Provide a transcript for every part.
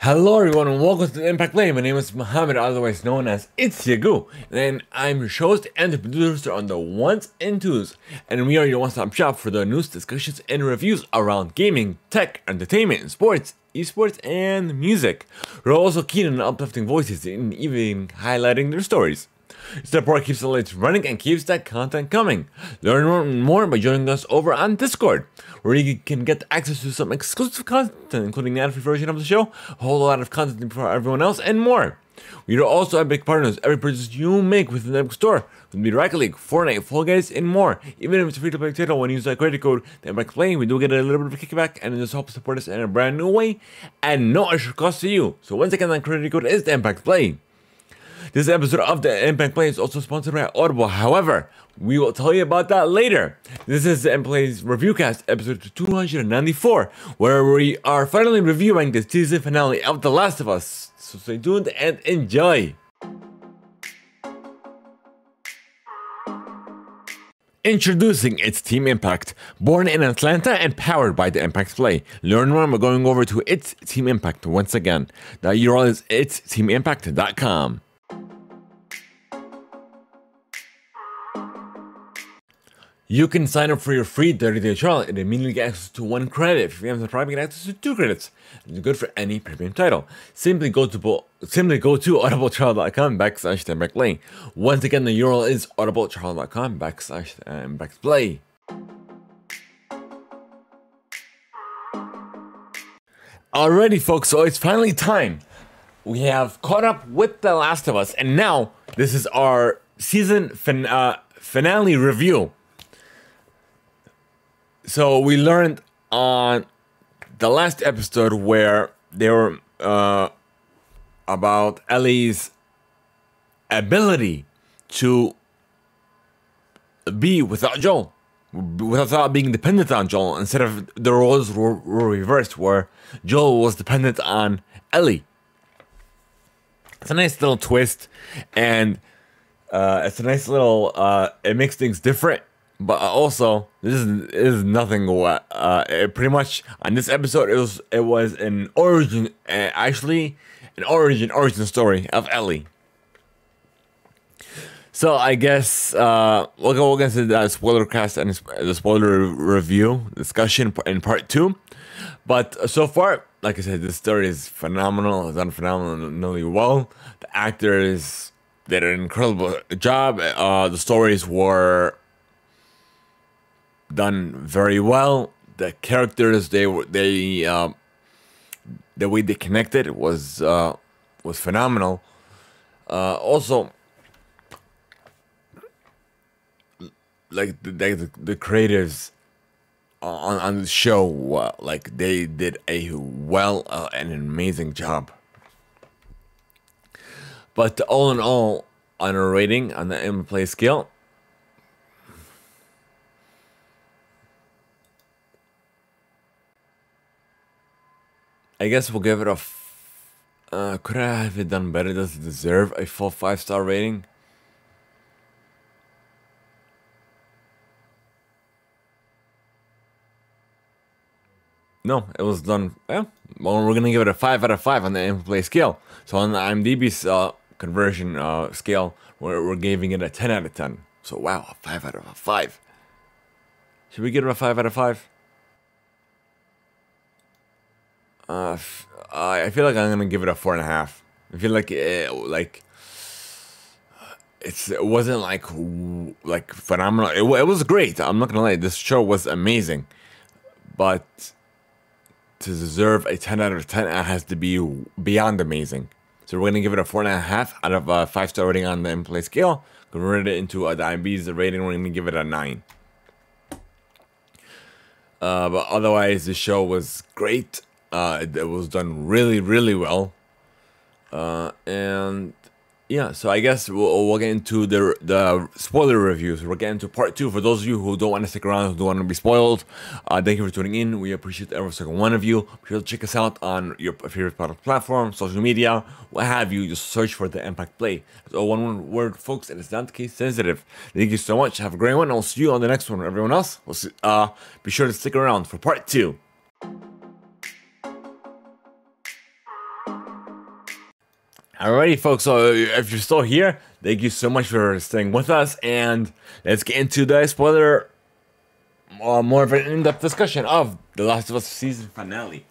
Hello everyone and welcome to the Impact Play. My name is Muhammad, otherwise known as ITSTEAMIMPACT, and I'm your host and the producer on the ones and twos, and we are your one-stop shop for the news, discussions, and reviews around gaming, tech, entertainment, sports, esports, and music. We're also keen on uplifting voices and even highlighting their stories. This support keeps the lights running and keeps that content coming. Learn more by joining us over on Discord, where you can get access to some exclusive content, including the ad-free version of the show, a whole lot of content for everyone else, and more. We are also big partners. Every purchase you make within the Epic Store could be Rocket League, Fortnite, Fall Guys, and more. Even if it's a free-to-play title, when you use that credit code, the Impact Play, we do get a little bit of a kickback, and it just helps support us in a brand new way, and no extra cost to you. So once again, that credit code is the Impact Play. This episode of the Impact Play is also sponsored by Audible. However, we will tell you about that later. This is the Impact Play's Reviewcast, episode 294, where we are finally reviewing the season finale of The Last of Us. So stay tuned and enjoy. Introducing It's Team Impact, born in Atlanta and powered by the Impact Play. Learn more by going over to It's Team Impact once again. The URL is ITSTEAMIMPACT.com. You can sign up for your free 30-day trial and immediately get access to 1 credit. If you have the Prime, you get access to 2 credits. It's good for any premium title. Simply go to audibletrial.com/ImpactPlay. Once again, the URL is audibletrial.com/ImpactPlay. Alrighty, folks, so it's finally time. We have caught up with The Last of Us, and now this is our season finale review. So we learned on the last episode where they were about Ellie's ability to be without Joel, without being dependent on Joel, instead of the roles were reversed, where Joel was dependent on Ellie. It's a nice little twist, and it's a nice little, it makes things different. But also, this is nothing. Pretty much on this episode, it was an origin, actually an origin story of Ellie. So I guess we'll go into the spoiler cast and the spoiler review discussion in part 2. But so far, like I said, this story is phenomenal. It's done phenomenally well. The actors did an incredible job. The stories were done very well. The characters, the way they connected was phenomenal. Also, like the creators on the show, like they did an amazing job. But all in all, on a rating on the Impact Play scale, I guess we'll give it a. Could I have it done better? Does it deserve a full 5-star rating? No, it was done. Well, we're gonna give it a 5 out of 5 on the Impact Play scale. So on the IMDb conversion scale, we're giving it a 10 out of 10. So wow, a 5 out of 5. Should we give it a 5 out of 5? I feel like I'm gonna give it a 4.5. I feel like it wasn't like phenomenal. It was great. I'm not gonna lie. This show was amazing, but to deserve a 10 out of 10, it has to be beyond amazing. So we're gonna give it a 4.5 out of a 5-star rating on the Impact Play scale. Convert it into the IMDb's rating. We're gonna give it a 9. But otherwise, the show was great. It was done really, really well, and yeah. So I guess we'll get into the spoiler reviews. We'll get into part 2. For those of you who don't want to stick around, who don't want to be spoiled, thank you for tuning in. We appreciate every single one of you. Be sure to check us out on your favorite platform, social media, what have you. Just search for the Impact Play. It's all one word, folks, and it's not case sensitive. Thank you so much. Have a great one. I'll see you on the next one. Everyone else, we'll see, be sure to stick around for part 2. Alrighty, folks. So if you're still here, thank you so much for staying with us, and let's get into the spoiler, more of an in-depth discussion of The Last of Us season finale.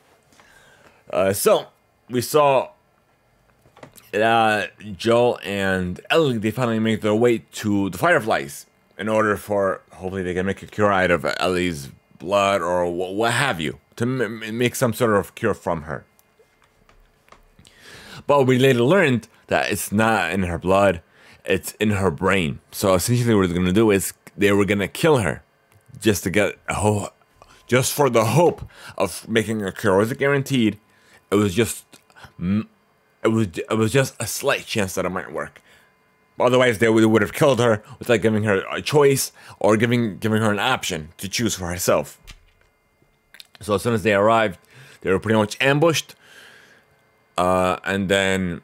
So we saw Joel and Ellie. They finally make their way to the Fireflies in order for hopefully they can make a cure out of Ellie's blood or what have you to make some sort of cure from her. But we later learned that it's not in her blood, it's in her brain. So essentially what they're going to do is they were going to kill her just to get just for the hope of making a cure. It wasn't guaranteed. It was just a slight chance that it might work. Otherwise they would have killed her without giving her a choice or giving her an option to choose for herself. So as soon as they arrived, they were pretty much ambushed. And then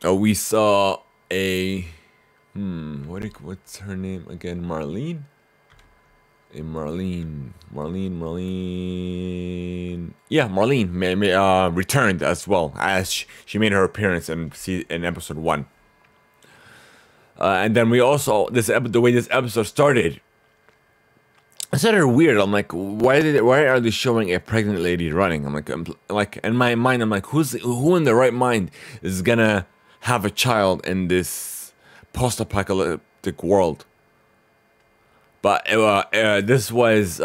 we saw a what's her name again? Marlene. Yeah, Marlene returned as well as she made her appearance in episode 1. And then we also the way this episode started. It started weird. I'm like, why are they showing a pregnant lady running? I'm like in my mind, I'm like, who in their right mind is gonna have a child in this post-apocalyptic world? But this was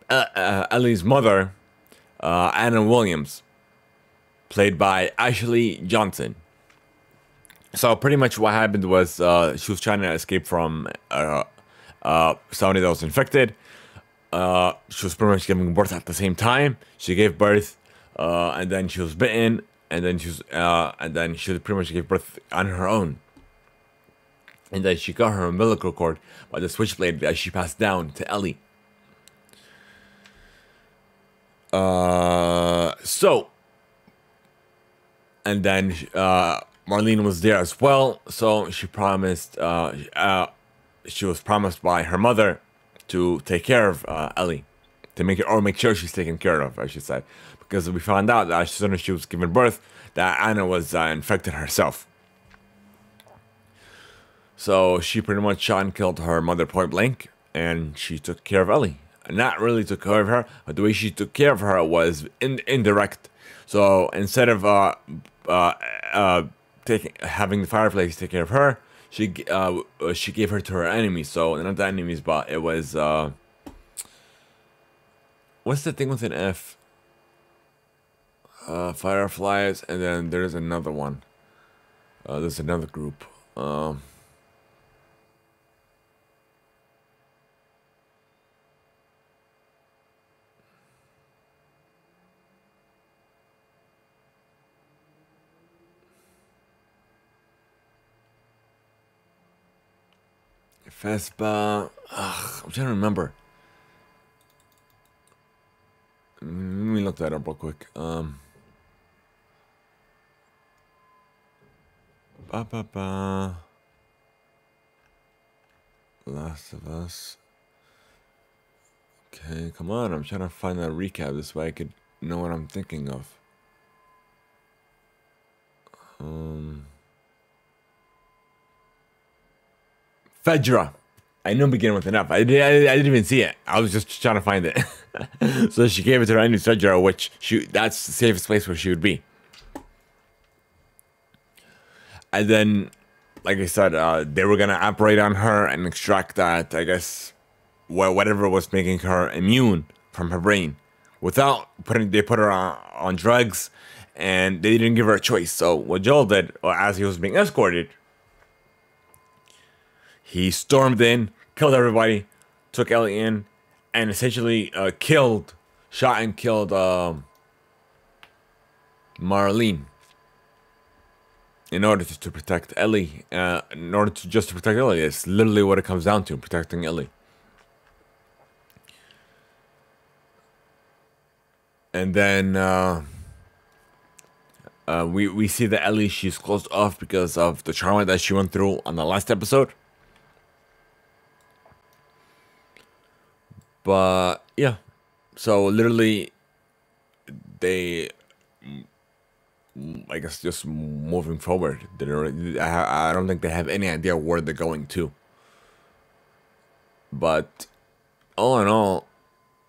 Ellie's mother, Anna Williams, played by Ashley Johnson. So pretty much what happened was she was trying to escape from somebody that was infected. She was pretty much giving birth at the same time. She gave birth, and then she was bitten, and then she pretty much gave birth on her own. And then she got her umbilical cord by the switchblade as she passed down to Ellie. And then Marlene was there as well. So she promised. She was promised by her mother to take care of Ellie, to make sure she's taken care of, I should say, because we found out that as soon as she was giving birth, that Anna was infected herself. So she pretty much shot and killed her mother point blank, and she took care of Ellie. Not really took care of her, but the way she took care of her was indirect. So instead of having the Fireflies take care of her, she gave her to her enemies. So not the enemies, but it was what's the thing with an F? Fireflies, and then there's another one. There's another group. Vespa. I'm trying to remember. Let me look that up real quick. Last of Us. Okay, come on. I'm trying to find that recap. This way I could know what I'm thinking of. Fedra. I knew it began with an F. I didn't even see it. I was just trying to find it. So she gave it to her enemy Fedra, which that's the safest place where she would be. And then, like I said, they were gonna operate on her and extract that, I guess, whatever was making her immune from her brain. They put her on drugs, and they didn't give her a choice. So what Joel did, as he was being escorted, he stormed in, killed everybody, took Ellie in, and essentially shot and killed Marlene in order to protect Ellie. Just to protect Ellie. It's literally what it comes down to, protecting Ellie. And then we see that Ellie, she's closed off because of the trauma that she went through on the last episode. But yeah, so literally I guess just moving forward. I don't think they have any idea where they're going to. But all in all,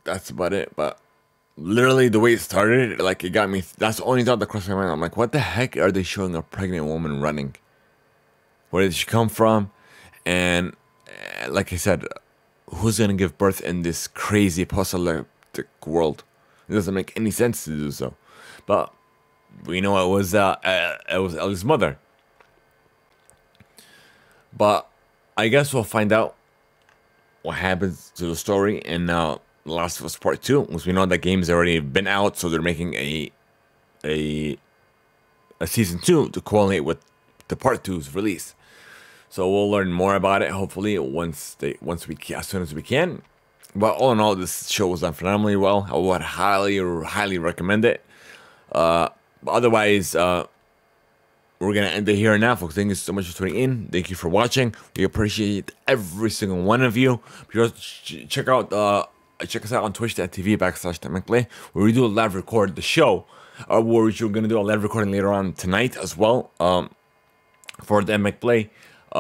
that's about it. But literally the way it started, like, it got me. That's the only thought that crossed my mind. I'm like, what the heck are they showing a pregnant woman running? Where did she come from? And like I said, who's gonna give birth in this crazy post-apocalyptic world? It doesn't make any sense to do so. But we know it was Ellie's mother. But I guess we'll find out what happens to the story in Last of Us Part 2, because we know that game's already been out, so they're making a season 2 to correlate with the Part 2's release. So we'll learn more about it, hopefully, as soon as we can. But all in all, this show was done phenomenally well. I would highly recommend it. Otherwise, we're gonna end it here now, folks. Thank you so much for tuning in. Thank you for watching. We appreciate every single one of you. Check us out on Twitch.tv/TheIMPactPlay, where we do a live record the show. Where we're gonna do a live recording later on tonight as well. For the Impact Play.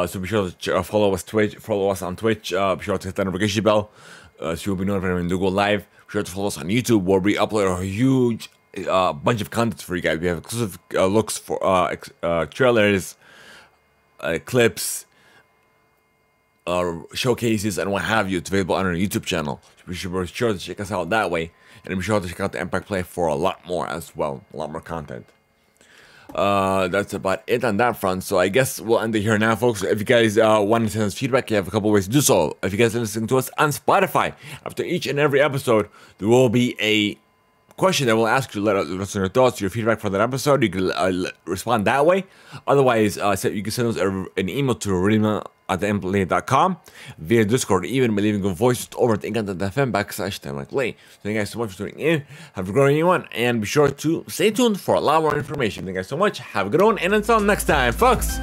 So be sure to follow us on Twitch. Be sure to hit that notification bell, so you'll be notified when we do go live. Be sure to follow us on YouTube, where we upload a huge bunch of content for you guys. We have exclusive looks for trailers, clips, showcases, and what have you. It's available on our YouTube channel. So be sure to check us out that way, and be sure to check out the Impact Play for a lot more as well, a lot more content. That's about it on that front. So I guess we'll end it here now, folks. If you guys want to send us feedback, you have a couple ways to do so. If you guys are listening to us on Spotify, after each and every episode, there will be a question that we'll ask you to let us know your thoughts, your feedback for that episode. You can respond that way. Otherwise, you can send us an email to arima@theimpactplay.com via Discord, even by leaving a voice over at IMDb.fm/TheIMPactPlay. Thank you guys so much for tuning in. Have a great one, and be sure to stay tuned for a lot more information. Thank you guys so much. Have a good one, and until next time, folks.